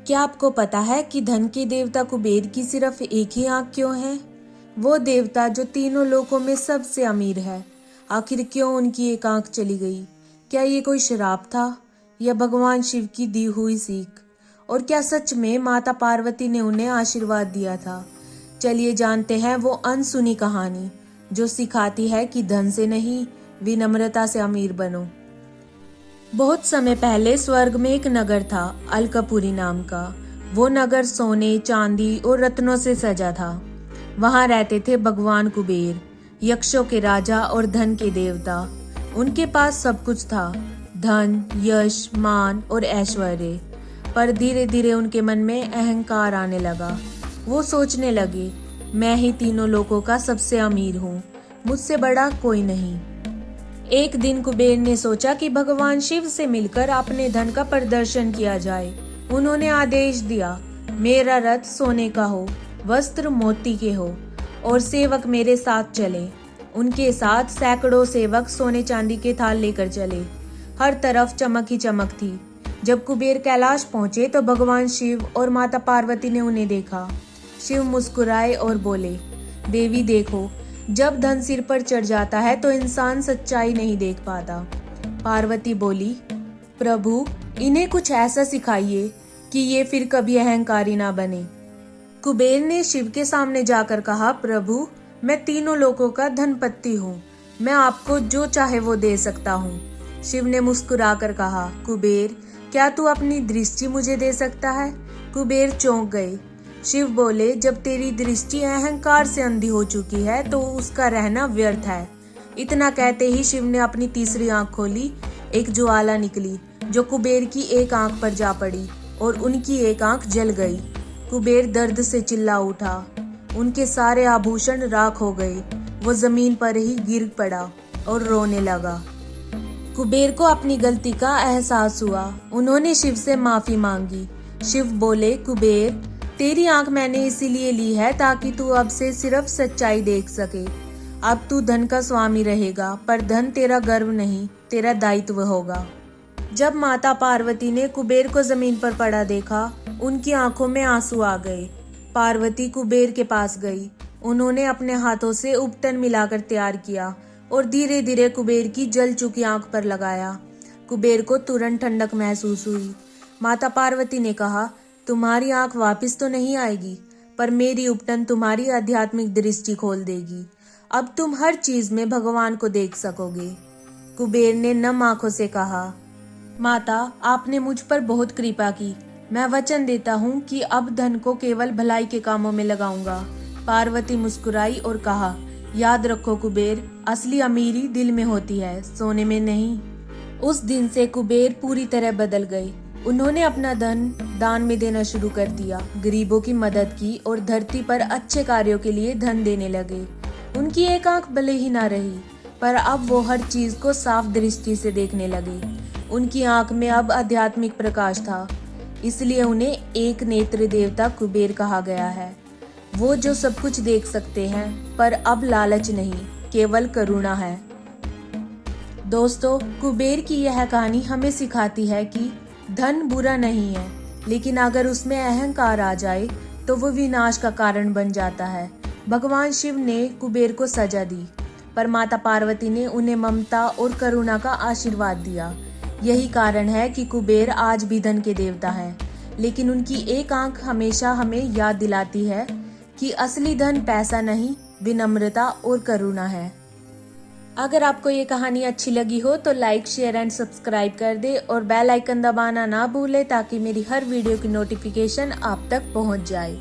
क्या आपको पता है कि धन के देवता कुबेर की सिर्फ एक ही आंख क्यों है? वो देवता जो तीनों लोकों में सबसे अमीर है, आखिर क्यों उनकी एक आंख चली गई? क्या ये कोई श्राप था या भगवान शिव की दी हुई सीख? और क्या सच में माता पार्वती ने उन्हें आशीर्वाद दिया था? चलिए जानते हैं वो अनसुनी कहानी जो सिखाती है कि धन से नहीं, विनम्रता से अमीर बनो। बहुत समय पहले स्वर्ग में एक नगर था, अलकापुरी नाम का। वो नगर सोने, चांदी और रत्नों से सजा था। वहां रहते थे भगवान कुबेर, यक्षों के राजा और धन के देवता। उनके पास सब कुछ था, धन, यश, मान और ऐश्वर्य। पर धीरे धीरे उनके मन में अहंकार आने लगा। वो सोचने लगे, मैं ही तीनों लोगों का सबसे अमीर हूँ, मुझसे बड़ा कोई नहीं। एक दिन कुबेर ने सोचा कि भगवान शिव से मिलकर अपने धन का प्रदर्शन किया जाए। उन्होंने आदेश दिया, मेरा रथ सोने का हो, वस्त्र मोती के हो और सेवक मेरे साथ चले। उनके साथ सैकड़ों सेवक सोने चांदी के थाल लेकर चले। हर तरफ चमक ही चमक थी। जब कुबेर कैलाश पहुंचे तो भगवान शिव और माता पार्वती ने उन्हें देखा। शिव मुस्कुराए और बोले, देवी देखो, जब धन सिर पर चढ़ जाता है तो इंसान सच्चाई नहीं देख पाता। पार्वती बोली, प्रभु इन्हें कुछ ऐसा सिखाइए कि ये फिर कभी अहंकारी ना बने। कुबेर ने शिव के सामने जाकर कहा, प्रभु मैं तीनों लोगों का धनपति हूँ, मैं आपको जो चाहे वो दे सकता हूँ। शिव ने मुस्कुराकर कहा, कुबेर क्या तू अपनी दृष्टि मुझे दे सकता है? कुबेर चौंक गए। शिव बोले, जब तेरी दृष्टि अहंकार से अंधी हो चुकी है तो उसका रहना व्यर्थ है। इतना कहते ही शिव ने अपनी तीसरी आंख खोली। एक ज्वाला निकली जो कुबेर की एक आंख पर जा पड़ी और उनकी एक आंख जल गई। कुबेर दर्द से चिल्ला उठा। उनके सारे आभूषण राख हो गए। वो जमीन पर ही गिर पड़ा और रोने लगा। कुबेर को अपनी गलती का एहसास हुआ। उन्होंने शिव से माफी मांगी। शिव बोले, कुबेर तेरी आंख मैंने इसीलिए ली है ताकि तू अब से सिर्फ सच्चाई देख सके। अब तू धन का स्वामी रहेगा, पर धन तेरा गर्व नहीं, तेरा दायित्व होगा। जब माता पार्वती ने कुबेर को जमीन पर पड़ा देखा, उनकी आंखों में आंसू आ गए। पार्वती कुबेर के पास गई। उन्होंने अपने हाथों से उपटन मिलाकर तैयार किया और धीरे धीरे कुबेर की जल चुकी आंख पर लगाया। कुबेर को तुरंत ठंडक महसूस हुई। माता पार्वती ने कहा, तुम्हारी आंख वापस तो नहीं आएगी, पर मेरी उपटन तुम्हारी आध्यात्मिक दृष्टि खोल देगी। अब तुम हर चीज में भगवान को देख सकोगे। कुबेर ने नम आंखों से कहा, माता आपने मुझ पर बहुत कृपा की। मैं वचन देता हूँ कि अब धन को केवल भलाई के कामों में लगाऊंगा। पार्वती मुस्कुराई और कहा, याद रखो कुबेर, असली अमीरी दिल में होती है, सोने में नहीं। उस दिन से कुबेर पूरी तरह बदल गए। उन्होंने अपना धन दान में देना शुरू कर दिया, गरीबों की मदद की और धरती पर अच्छे कार्यों के लिए धन देने लगे। उनकी एक आंख भले ही ना रही, पर अब वो हर चीज को साफ दृष्टि से देखने लगे। उनकी आंख में अब आध्यात्मिक प्रकाश था, इसलिए उन्हें एक नेत्र देवता कुबेर कहा गया है। वो जो सब कुछ देख सकते हैं, पर अब लालच नहीं, केवल करुणा है। दोस्तों, कुबेर की यह कहानी हमें सिखाती है कि धन बुरा नहीं है, लेकिन अगर उसमें अहंकार आ जाए तो वो विनाश का कारण बन जाता है। भगवान शिव ने कुबेर को सजा दी, पर माता पार्वती ने उन्हें ममता और करुणा का आशीर्वाद दिया। यही कारण है कि कुबेर आज भी धन के देवता है, लेकिन उनकी एक आंख हमेशा हमें याद दिलाती है कि असली धन पैसा नहीं, विनम्रता और करुणा है। अगर आपको ये कहानी अच्छी लगी हो तो लाइक, शेयर एंड सब्सक्राइब कर दे और बेल आइकन दबाना ना भूले ताकि मेरी हर वीडियो की नोटिफिकेशन आप तक पहुंच जाए।